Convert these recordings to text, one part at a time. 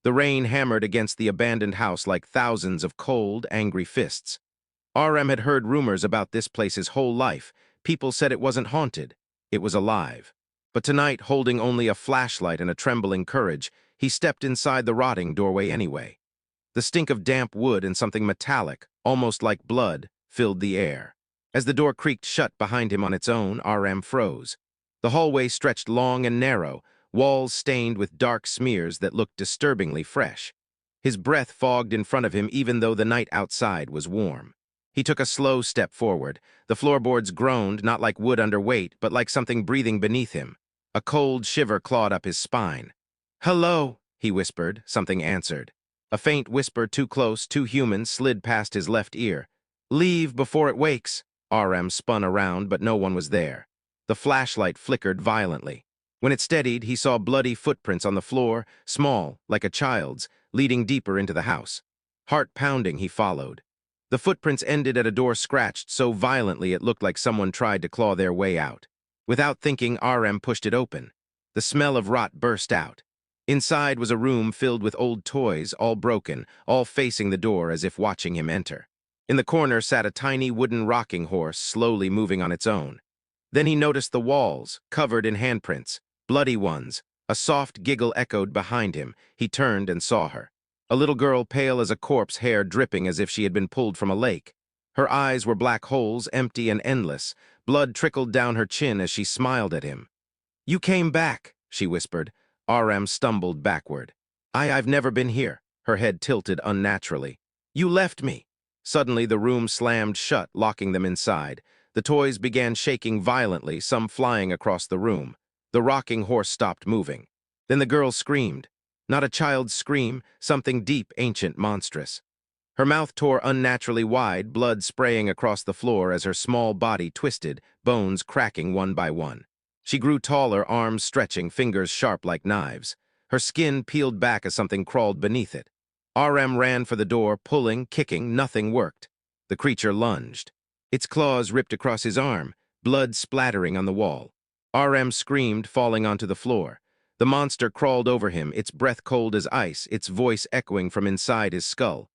The rain hammered against the abandoned house like thousands of cold, angry fists. RM had heard rumors about this place his whole life. People said it wasn't haunted. It was alive. But tonight, holding only a flashlight and a trembling courage, he stepped inside the rotting doorway anyway. The stink of damp wood and something metallic, almost like blood, filled the air. As the door creaked shut behind him on its own, RM froze. The hallway stretched long and narrow, walls stained with dark smears that looked disturbingly fresh. His breath fogged in front of him even though the night outside was warm. He took a slow step forward. The floorboards groaned, not like wood under weight, but like something breathing beneath him. A cold shiver clawed up his spine. "Hello," he whispered. Something answered. A faint whisper, too close, too human, slid past his left ear. "Leave before it wakes." RM spun around, but no one was there. The flashlight flickered violently. When it steadied, he saw bloody footprints on the floor, small, like a child's, leading deeper into the house. Heart pounding, he followed. The footprints ended at a door scratched so violently it looked like someone tried to claw their way out. Without thinking, RM pushed it open. The smell of rot burst out. Inside was a room filled with old toys, all broken, all facing the door as if watching him enter. In the corner sat a tiny wooden rocking horse, slowly moving on its own. Then he noticed the walls, covered in handprints, bloody ones. A soft giggle echoed behind him. He turned and saw her. A little girl, pale as a corpse, hair dripping as if she had been pulled from a lake. Her eyes were black holes, empty and endless. Blood trickled down her chin as she smiled at him. "You came back," she whispered. RM stumbled backward. I've never been here." Her head tilted unnaturally. "You left me." Suddenly the room slammed shut, locking them inside. The toys began shaking violently, some flying across the room. The rocking horse stopped moving. Then the girl screamed. Not a child's scream, something deep, ancient, monstrous. Her mouth tore unnaturally wide, blood spraying across the floor as her small body twisted, bones cracking one by one. She grew taller, arms stretching, fingers sharp like knives. Her skin peeled back as something crawled beneath it. RM ran for the door, pulling, kicking, nothing worked. The creature lunged. Its claws ripped across his arm, blood splattering on the wall. RM screamed, falling onto the floor. The monster crawled over him, its breath cold as ice, its voice echoing from inside his skull.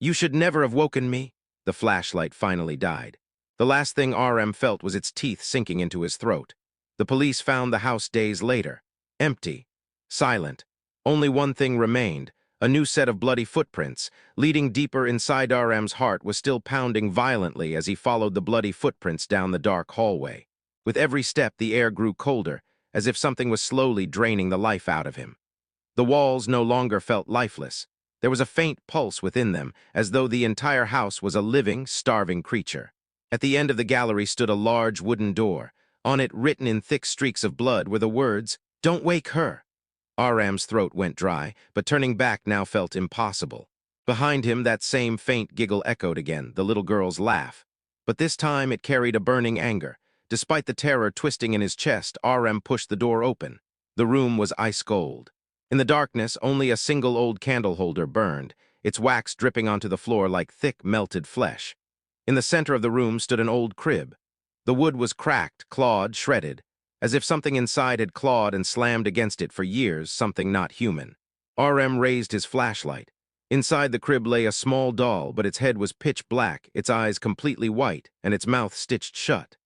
"You should never have woken me." The flashlight finally died. The last thing RM felt was its teeth sinking into his throat. The police found the house days later. Empty. Silent. Only one thing remained. A new set of bloody footprints. Leading deeper inside RM's heart was still pounding violently as he followed the bloody footprints down the dark hallway. With every step, the air grew colder, as if something was slowly draining the life out of him. The walls no longer felt lifeless. There was a faint pulse within them, as though the entire house was a living, starving creature. At the end of the gallery stood a large wooden door. On it, written in thick streaks of blood, were the words, "Don't wake her." RM's throat went dry, but turning back now felt impossible. Behind him, that same faint giggle echoed again, the little girl's laugh. But this time it carried a burning anger. Despite the terror twisting in his chest, RM pushed the door open. The room was ice cold. In the darkness, only a single old candle holder burned, its wax dripping onto the floor like thick, melted flesh. In the center of the room stood an old crib. The wood was cracked, clawed, shredded, as if something inside had clawed and slammed against it for years, something not human. RM raised his flashlight. Inside the crib lay a small doll, but its head was pitch black, its eyes completely white, and its mouth stitched shut.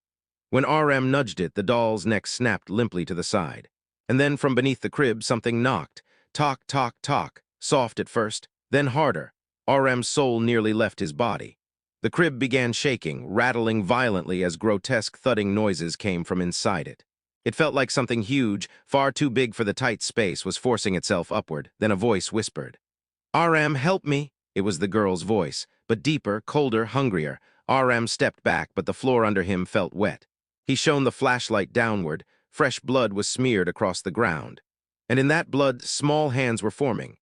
When RM nudged it, the doll's neck snapped limply to the side. And then from beneath the crib, something knocked. Tock, tock, tock, soft at first, then harder. RM's soul nearly left his body. The crib began shaking, rattling violently as grotesque thudding noises came from inside it. It felt like something huge, far too big for the tight space, was forcing itself upward. Then a voice whispered, "RM, help me." It was the girl's voice, but deeper, colder, hungrier. RM stepped back, but the floor under him felt wet. He shone the flashlight downward. Fresh blood was smeared across the ground. And in that blood, small hands were forming.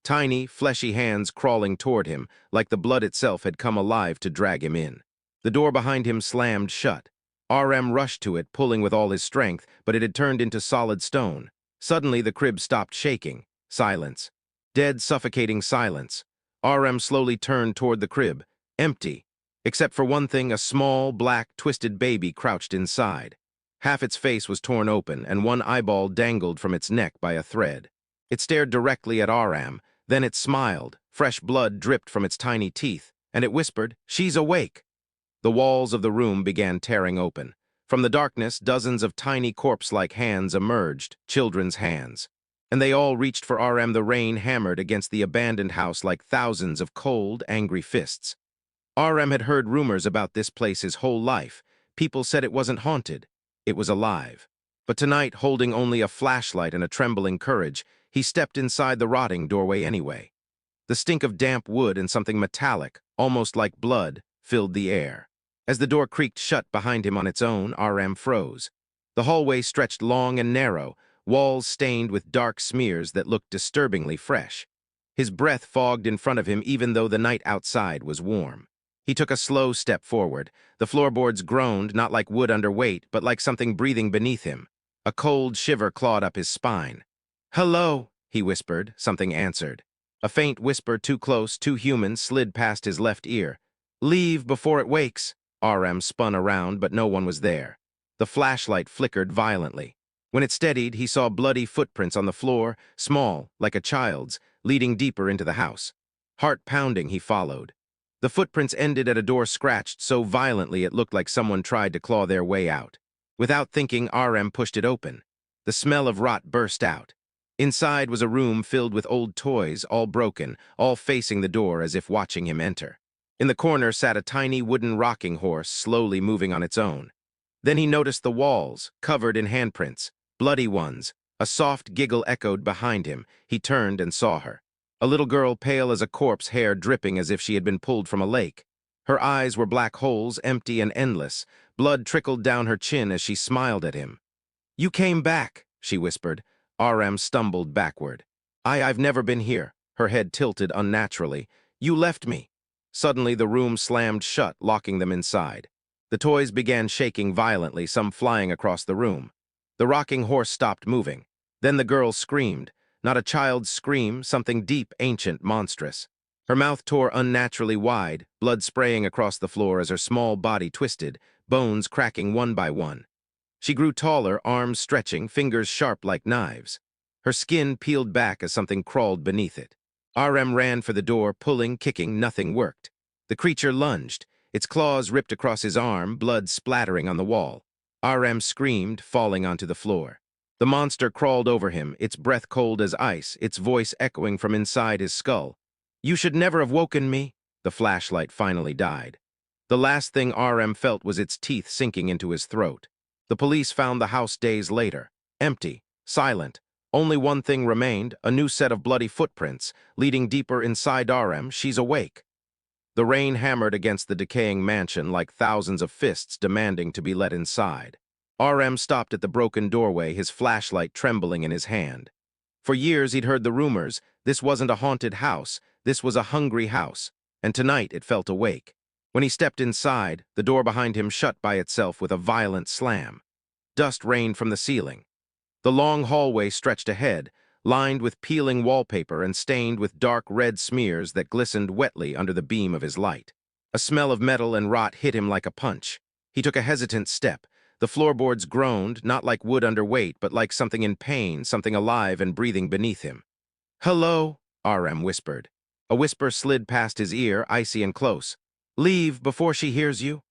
Tiny, fleshy hands crawling toward him, like the blood itself had come alive to drag him in. The door behind him slammed shut. RM rushed to it, pulling with all his strength, but it had turned into solid stone. Suddenly, the crib stopped shaking. Silence. Dead, suffocating silence. RM slowly turned toward the crib. Empty. Except for one thing, a small, black, twisted baby crouched inside. Half its face was torn open, and one eyeball dangled from its neck by a thread. It stared directly at RM, Then it smiled. Fresh blood dripped from its tiny teeth, and it whispered, "She's awake." The walls of the room began tearing open. From the darkness, dozens of tiny corpse-like hands emerged, children's hands. And they all reached for RM. The rain hammered against the abandoned house like thousands of cold, angry fists. RM had heard rumors about this place his whole life. People said it wasn't haunted. It was alive. But tonight, holding only a flashlight and a trembling courage, he stepped inside the rotting doorway anyway. The stink of damp wood and something metallic, almost like blood, filled the air. As the door creaked shut behind him on its own, RM froze. The hallway stretched long and narrow, walls stained with dark smears that looked disturbingly fresh. His breath fogged in front of him even though the night outside was warm. He took a slow step forward. The floorboards groaned, not like wood under weight, but like something breathing beneath him. A cold shiver clawed up his spine. "Hello," he whispered. Something answered. A faint whisper, too close, too human, slid past his left ear. "Leave before it wakes." RM spun around, but no one was there. The flashlight flickered violently. When it steadied, he saw bloody footprints on the floor, small, like a child's, leading deeper into the house. Heart pounding, he followed. The footprints ended at a door scratched so violently it looked like someone tried to claw their way out. Without thinking, RM pushed it open. The smell of rot burst out. Inside was a room filled with old toys, all broken, all facing the door as if watching him enter. In the corner sat a tiny wooden rocking horse, slowly moving on its own. Then he noticed the walls, covered in handprints, bloody ones. A soft giggle echoed behind him. He turned and saw her. A little girl, pale as a corpse, hair dripping as if she had been pulled from a lake. Her eyes were black holes, empty and endless. Blood trickled down her chin as she smiled at him. "You came back," she whispered. RM stumbled backward. I've never been here." Her head tilted unnaturally. "You left me." Suddenly the room slammed shut, locking them inside. The toys began shaking violently, some flying across the room. The rocking horse stopped moving. Then the girl screamed. Not a child's scream, something deep, ancient, monstrous. Her mouth tore unnaturally wide, blood spraying across the floor as her small body twisted, bones cracking one by one. She grew taller, arms stretching, fingers sharp like knives. Her skin peeled back as something crawled beneath it. RM ran for the door, pulling, kicking, nothing worked. The creature lunged. Its claws ripped across his arm, blood splattering on the wall. RM screamed, falling onto the floor. The monster crawled over him, its breath cold as ice, its voice echoing from inside his skull. "You should never have woken me." The flashlight finally died. The last thing RM felt was its teeth sinking into his throat. The police found the house days later. Empty, silent. Only one thing remained, a new set of bloody footprints, leading deeper inside RM. She's awake. The rain hammered against the decaying mansion like thousands of fists demanding to be let inside. RM stopped at the broken doorway, his flashlight trembling in his hand. For years he'd heard the rumors. This wasn't a haunted house, this was a hungry house, and tonight it felt awake. When he stepped inside, the door behind him shut by itself with a violent slam. Dust rained from the ceiling. The long hallway stretched ahead, lined with peeling wallpaper and stained with dark red smears that glistened wetly under the beam of his light. A smell of metal and rot hit him like a punch. He took a hesitant step. The floorboards groaned, not like wood under weight, but like something in pain, something alive and breathing beneath him. "Hello," RM whispered. A whisper slid past his ear, icy and close. "Leave before she hears you."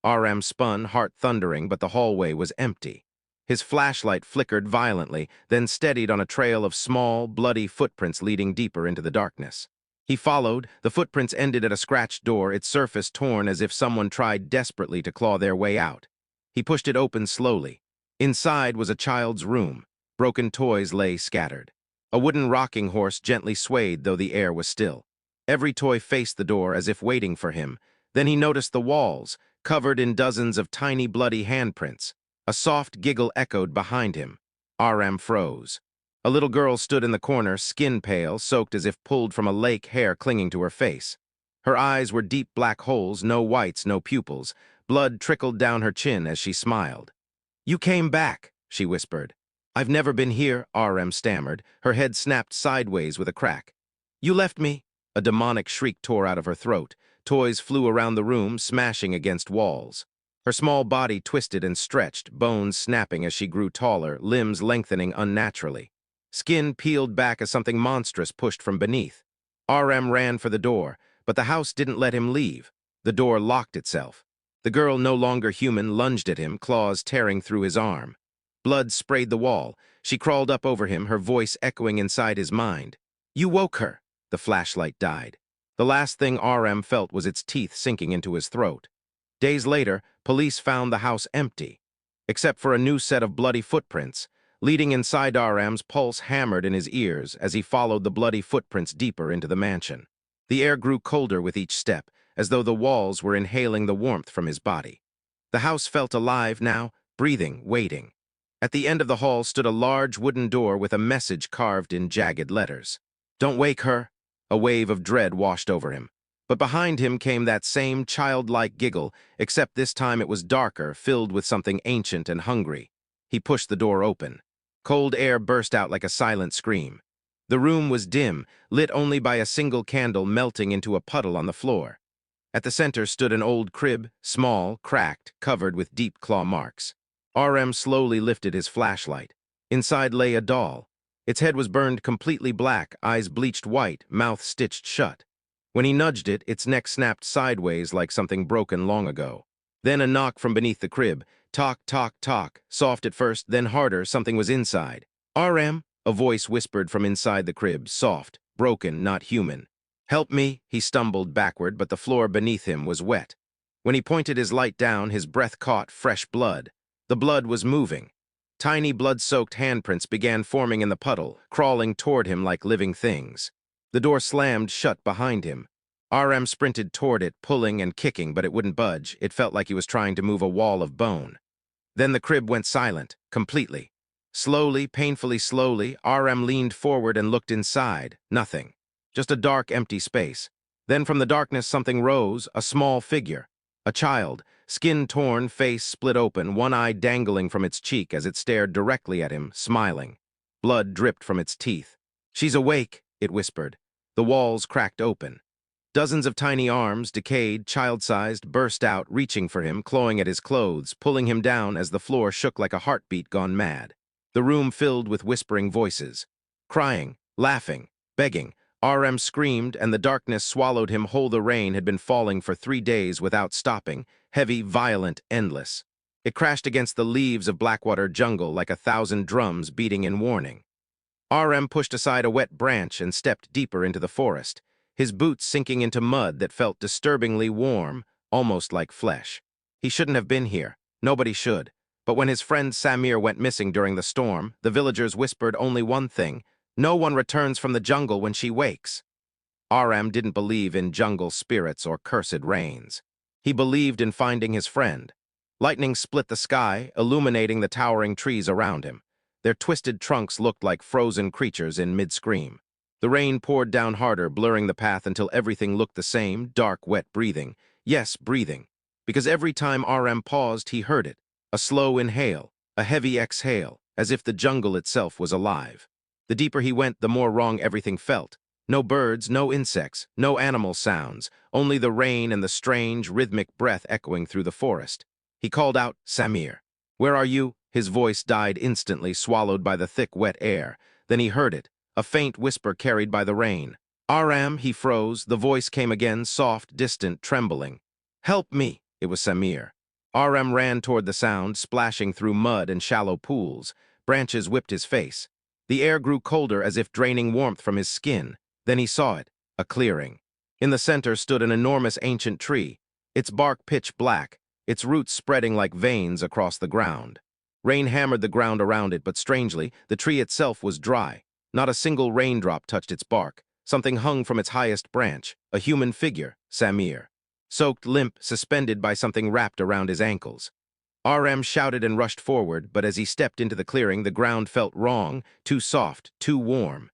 RM spun, heart thundering, but the hallway was empty. His flashlight flickered violently, then steadied on a trail of small, bloody footprints leading deeper into the darkness. He followed. The footprints ended at a scratched door, its surface torn as if someone tried desperately to claw their way out. He pushed it open slowly. Inside was a child's room. Broken toys lay scattered. A wooden rocking horse gently swayed, though the air was still. Every toy faced the door as if waiting for him. Then he noticed the walls, covered in dozens of tiny bloody handprints. A soft giggle echoed behind him. RM froze. A little girl stood in the corner, skin pale, soaked as if pulled from a lake, hair clinging to her face. Her eyes were deep black holes, no whites, no pupils. Blood trickled down her chin as she smiled. "You came back," she whispered. "I've never been here," RM stammered. Her head snapped sideways with a crack. "You left me." A demonic shriek tore out of her throat. Toys flew around the room, smashing against walls. Her small body twisted and stretched, bones snapping as she grew taller, limbs lengthening unnaturally. Skin peeled back as something monstrous pushed from beneath. RM ran for the door, but the house didn't let him leave. The door locked itself. The girl, no longer human, lunged at him, claws tearing through his arm. Blood sprayed the wall. She crawled up over him, her voice echoing inside his mind. "You woke her." The flashlight died. The last thing RM felt was its teeth sinking into his throat. Days later, police found the house empty, except for a new set of bloody footprints. Leading inside, RM's pulse hammered in his ears as he followed the bloody footprints deeper into the mansion. The air grew colder with each step, as though the walls were inhaling the warmth from his body. The house felt alive now, breathing, waiting. At the end of the hall stood a large wooden door with a message carved in jagged letters. "Don't wake her." A wave of dread washed over him. But behind him came that same childlike giggle, except this time it was darker, filled with something ancient and hungry. He pushed the door open. Cold air burst out like a silent scream. The room was dim, lit only by a single candle melting into a puddle on the floor. At the center stood an old crib, small, cracked, covered with deep claw marks. RM slowly lifted his flashlight. Inside lay a doll. Its head was burned completely black, eyes bleached white, mouth stitched shut. When he nudged it, its neck snapped sideways like something broken long ago. Then a knock from beneath the crib. Talk, talk, talk. Soft at first, then harder. Something was inside. "RM," a voice whispered from inside the crib, soft, broken, not human. "Help me." He stumbled backward, but the floor beneath him was wet. When he pointed his light down, his breath caught fresh blood. The blood was moving. Tiny blood-soaked handprints began forming in the puddle, crawling toward him like living things. The door slammed shut behind him. RM sprinted toward it, pulling and kicking, but it wouldn't budge. It felt like he was trying to move a wall of bone. Then the crib went silent, completely. Slowly, painfully slowly, RM leaned forward and looked inside. Nothing. Just a dark, empty space. Then from the darkness something rose, a small figure. A child, skin torn, face split open, one eye dangling from its cheek as it stared directly at him, smiling. Blood dripped from its teeth. "She's awake," it whispered. The walls cracked open. Dozens of tiny arms, decayed, child-sized, burst out, reaching for him, clawing at his clothes, pulling him down as the floor shook like a heartbeat gone mad. The room filled with whispering voices. Crying, laughing, begging. RM screamed, and the darkness swallowed him whole. The rain had been falling for 3 days without stopping, heavy, violent, endless. It crashed against the leaves of Blackwater jungle like 1,000 drums beating in warning. RM pushed aside a wet branch and stepped deeper into the forest, his boots sinking into mud that felt disturbingly warm, almost like flesh. He shouldn't have been here. Nobody should. But when his friend Samir went missing during the storm, the villagers whispered only one thing: "No one returns from the jungle when she wakes." RM didn't believe in jungle spirits or cursed rains. He believed in finding his friend. Lightning split the sky, illuminating the towering trees around him. Their twisted trunks looked like frozen creatures in mid-scream. The rain poured down harder, blurring the path until everything looked the same, dark, wet breathing. Yes, breathing. Because every time RM paused, he heard it. A slow inhale, a heavy exhale, as if the jungle itself was alive. The deeper he went, the more wrong everything felt. No birds, no insects, no animal sounds, only the rain and the strange, rhythmic breath echoing through the forest. He called out, "Samir, where are you?" His voice died instantly, swallowed by the thick, wet air. Then he heard it, a faint whisper carried by the rain. "RM," he froze. The voice came again, soft, distant, trembling. "Help me!" It was Samir. RM ran toward the sound, splashing through mud and shallow pools. Branches whipped his face. The air grew colder as if draining warmth from his skin. Then he saw it, a clearing. In the center stood an enormous ancient tree, its bark pitch black, its roots spreading like veins across the ground. Rain hammered the ground around it, but strangely, the tree itself was dry. Not a single raindrop touched its bark. Something hung from its highest branch, a human figure, Samir. Soaked, limp, suspended by something wrapped around his ankles. RM shouted and rushed forward, but as he stepped into the clearing, the ground felt wrong, too soft, too warm.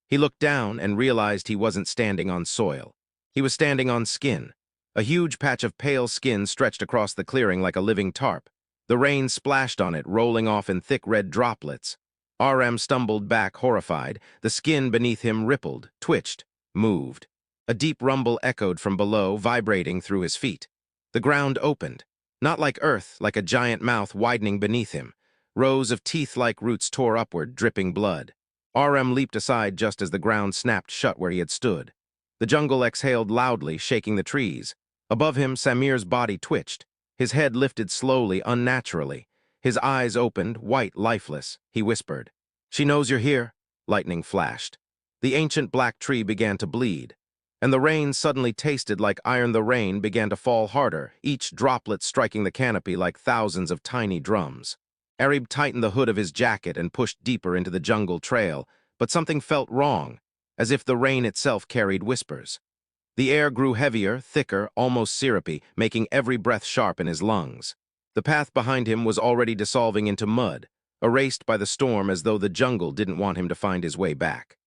He looked down and realized he wasn't standing on soil. He was standing on skin. A huge patch of pale skin stretched across the clearing like a living tarp. The rain splashed on it, rolling off in thick red droplets. RM stumbled back, horrified. The skin beneath him rippled, twitched, moved. A deep rumble echoed from below, vibrating through his feet. The ground opened. Not like earth, like a giant mouth widening beneath him. Rows of teeth-like roots tore upward, dripping blood. RM leaped aside just as the ground snapped shut where he had stood. The jungle exhaled loudly, shaking the trees. Above him, Samir's body twitched. His head lifted slowly, unnaturally. His eyes opened, white, lifeless. He whispered, "She knows you're here." Lightning flashed. The ancient black tree began to bleed. And the rain suddenly tasted like iron. The rain began to fall harder, each droplet striking the canopy like thousands of tiny drums. Arib tightened the hood of his jacket and pushed deeper into the jungle trail, but something felt wrong, as if the rain itself carried whispers. The air grew heavier, thicker, almost syrupy, making every breath sharp in his lungs. The path behind him was already dissolving into mud, erased by the storm as though the jungle didn't want him to find his way back.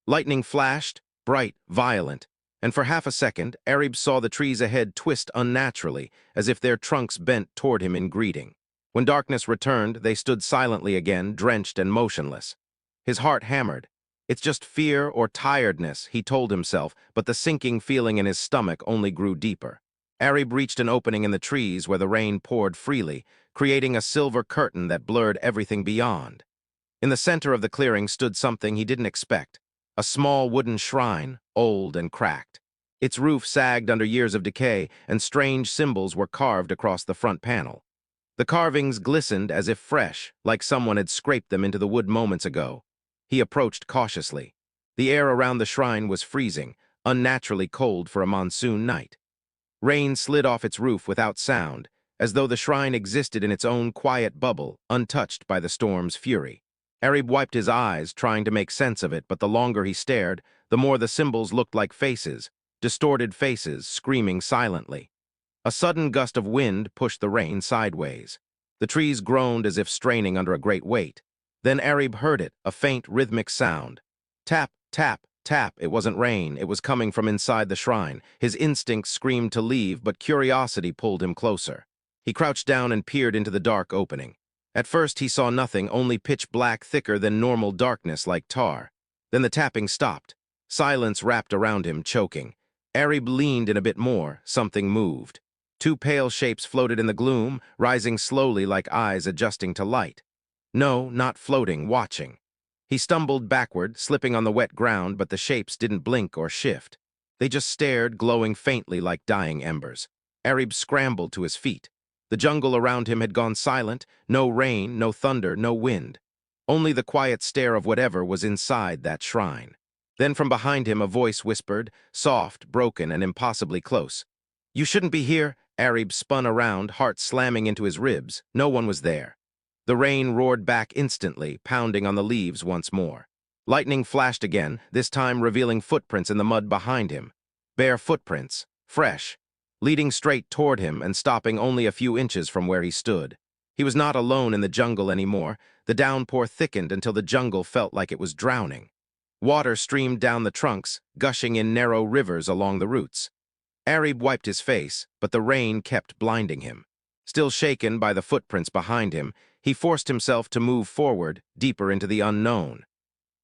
Lightning flashed, bright, violent, and for half a second, Arib saw the trees ahead twist unnaturally, as if their trunks bent toward him in greeting. When darkness returned, they stood silently again, drenched and motionless. His heart hammered. It's just fear or tiredness, he told himself, but the sinking feeling in his stomach only grew deeper. Arib reached an opening in the trees where the rain poured freely, creating a silver curtain that blurred everything beyond. In the center of the clearing stood something he didn't expect. A small wooden shrine, old and cracked. Its roof sagged under years of decay, and strange symbols were carved across the front panel. The carvings glistened as if fresh, like someone had scraped them into the wood moments ago. He approached cautiously. The air around the shrine was freezing, unnaturally cold for a monsoon night. Rain slid off its roof without sound, as though the shrine existed in its own quiet bubble, untouched by the storm's fury. Arib wiped his eyes, trying to make sense of it, but the longer he stared, the more the symbols looked like faces, distorted faces, screaming silently. A sudden gust of wind pushed the rain sideways. The trees groaned as if straining under a great weight. Then Arib heard it, a faint, rhythmic sound. Tap, tap, tap. It wasn't rain. It was coming from inside the shrine. His instincts screamed to leave, but curiosity pulled him closer. He crouched down and peered into the dark opening. At first he saw nothing, only pitch black, thicker than normal darkness like tar. Then the tapping stopped. Silence wrapped around him, choking. Arib leaned in a bit more. Something moved. Two pale shapes floated in the gloom, rising slowly like eyes adjusting to light. No, not floating, watching. He stumbled backward, slipping on the wet ground, but the shapes didn't blink or shift. They just stared, glowing faintly like dying embers. Arib scrambled to his feet. The jungle around him had gone silent, no rain, no thunder, no wind. Only the quiet stare of whatever was inside that shrine. Then from behind him a voice whispered, soft, broken, and impossibly close. "You shouldn't be here." Arib spun around, heart slamming into his ribs. No one was there. The rain roared back instantly, pounding on the leaves once more. Lightning flashed again, this time revealing footprints in the mud behind him. Bare footprints, fresh, leading straight toward him and stopping only a few inches from where he stood. He was not alone in the jungle anymore. The downpour thickened until the jungle felt like it was drowning. Water streamed down the trunks, gushing in narrow rivers along the roots. Arib wiped his face, but the rain kept blinding him. Still shaken by the footprints behind him, he forced himself to move forward, deeper into the unknown.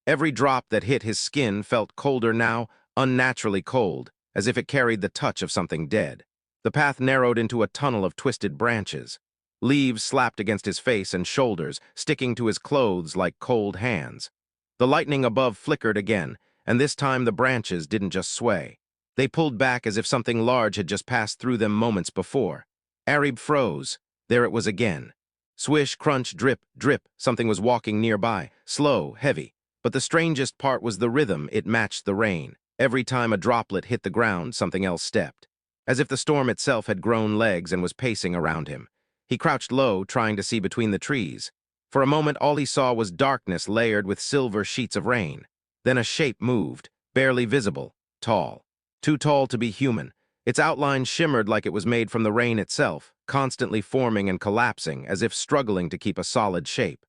Every drop that hit his skin felt colder now, unnaturally cold, as if it carried the touch of something dead. The path narrowed into a tunnel of twisted branches. Leaves slapped against his face and shoulders, sticking to his clothes like cold hands. The lightning above flickered again, and this time the branches didn't just sway. They pulled back as if something large had just passed through them moments before. Arib froze. There it was again. Swish, crunch, drip, drip. Something was walking nearby, slow, heavy. But the strangest part was the rhythm. It matched the rain. Every time a droplet hit the ground, something else stepped. As if the storm itself had grown legs and was pacing around him. He crouched low, trying to see between the trees. For a moment, all he saw was darkness layered with silver sheets of rain. Then a shape moved, barely visible, tall. Too tall to be human. Its outline shimmered like it was made from the rain itself, constantly forming and collapsing, as if struggling to keep a solid shape.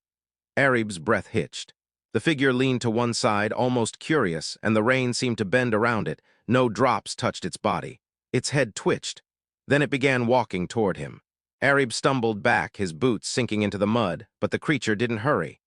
Arib's breath hitched. The figure leaned to one side, almost curious, and the rain seemed to bend around it. No drops touched its body. Its head twitched. Then it began walking toward him. Arib stumbled back, his boots sinking into the mud, but the creature didn't hurry.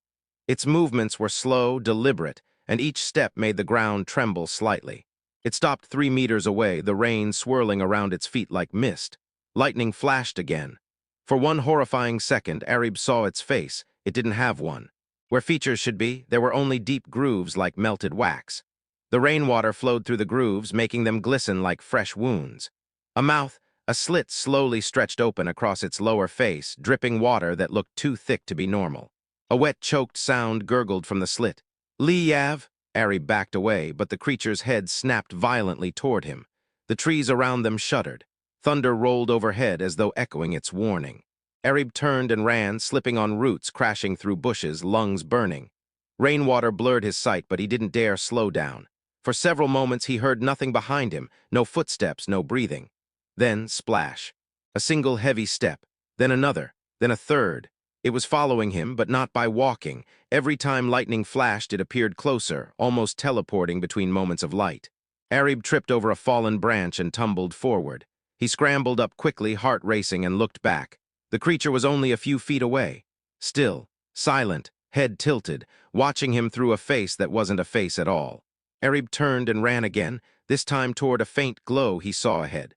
Its movements were slow, deliberate, and each step made the ground tremble slightly. It stopped 3 meters away, the rain swirling around its feet like mist. Lightning flashed again. For one horrifying second, Arib saw its face. It didn't have one. Where features should be, there were only deep grooves like melted wax. The rainwater flowed through the grooves, making them glisten like fresh wounds. A mouth, a slit slowly stretched open across its lower face, dripping water that looked too thick to be normal. A wet, choked sound gurgled from the slit. "Lee Yav!" Ari backed away, but the creature's head snapped violently toward him. The trees around them shuddered. Thunder rolled overhead as though echoing its warning. Arib turned and ran, slipping on roots, crashing through bushes, lungs burning. Rainwater blurred his sight, but he didn't dare slow down. For several moments he heard nothing behind him, no footsteps, no breathing. Then, splash. A single heavy step, then another, then a third. It was following him, but not by walking. Every time lightning flashed, it appeared closer, almost teleporting between moments of light. Arib tripped over a fallen branch and tumbled forward. He scrambled up quickly, heart racing, and looked back. The creature was only a few feet away. Still, silent, head tilted, watching him through a face that wasn't a face at all. Arib turned and ran again, this time toward a faint glow he saw ahead.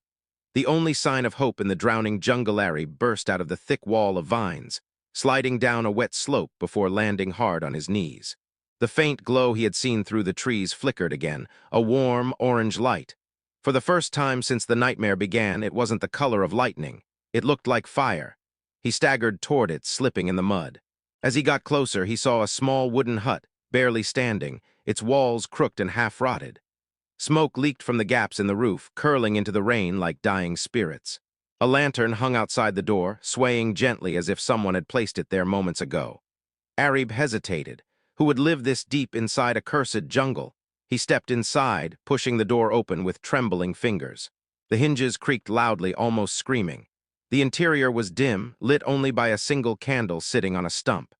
The only sign of hope in the drowning jungle. Arib burst out of the thick wall of vines, sliding down a wet slope before landing hard on his knees. The faint glow he had seen through the trees flickered again, a warm, orange light. For the first time since the nightmare began, it wasn't the color of lightning. It looked like fire. He staggered toward it, slipping in the mud. As he got closer, he saw a small wooden hut, barely standing, its walls crooked and half-rotted. Smoke leaked from the gaps in the roof, curling into the rain like dying spirits. A lantern hung outside the door, swaying gently as if someone had placed it there moments ago. Arib hesitated. Who would live this deep inside a cursed jungle? He stepped inside, pushing the door open with trembling fingers. The hinges creaked loudly, almost screaming. The interior was dim, lit only by a single candle sitting on a stump.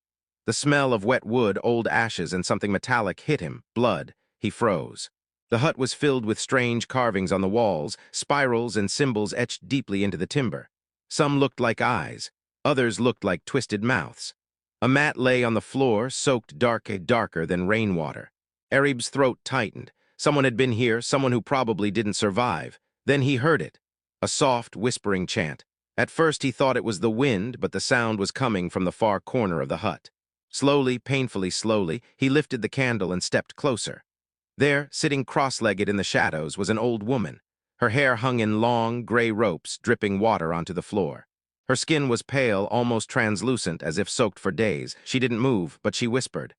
The smell of wet wood, old ashes, and something metallic hit him, blood. He froze. The hut was filled with strange carvings on the walls, spirals and symbols etched deeply into the timber. Some looked like eyes, others looked like twisted mouths. A mat lay on the floor, soaked darker than rainwater. Arib's throat tightened. Someone had been here, someone who probably didn't survive. Then he heard it, a soft, whispering chant. At first he thought it was the wind, but the sound was coming from the far corner of the hut. Slowly, painfully slowly, he lifted the candle and stepped closer. There, sitting cross-legged in the shadows, was an old woman. Her hair hung in long, gray ropes, dripping water onto the floor. Her skin was pale, almost translucent, as if soaked for days. She didn't move, but she whispered.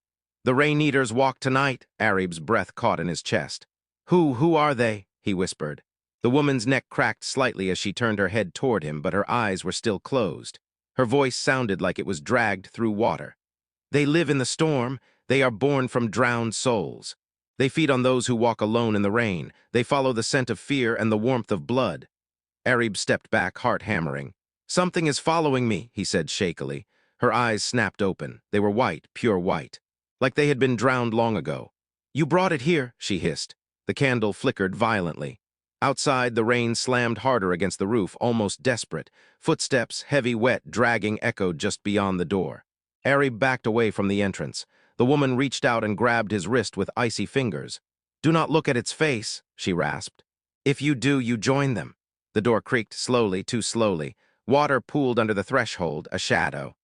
"The Rain-Eaters walk tonight," Arib's breath caught in his chest. Who are they?" he whispered. The woman's neck cracked slightly as she turned her head toward him, but her eyes were still closed. Her voice sounded like it was dragged through water. "They live in the storm. They are born from drowned souls. They feed on those who walk alone in the rain. They follow the scent of fear and the warmth of blood." Arib stepped back, heart hammering. "Something is following me," he said shakily. Her eyes snapped open. They were white, pure white, like they had been drowned long ago. "You brought it here," she hissed. The candle flickered violently. Outside, the rain slammed harder against the roof, almost desperate. Footsteps, heavy, wet, dragging, echoed just beyond the door. Arib backed away from the entrance. The woman reached out and grabbed his wrist with icy fingers. "Do not look at its face," she rasped. "If you do, you join them." The door creaked slowly, too slowly. Water pooled under the threshold, a shadow.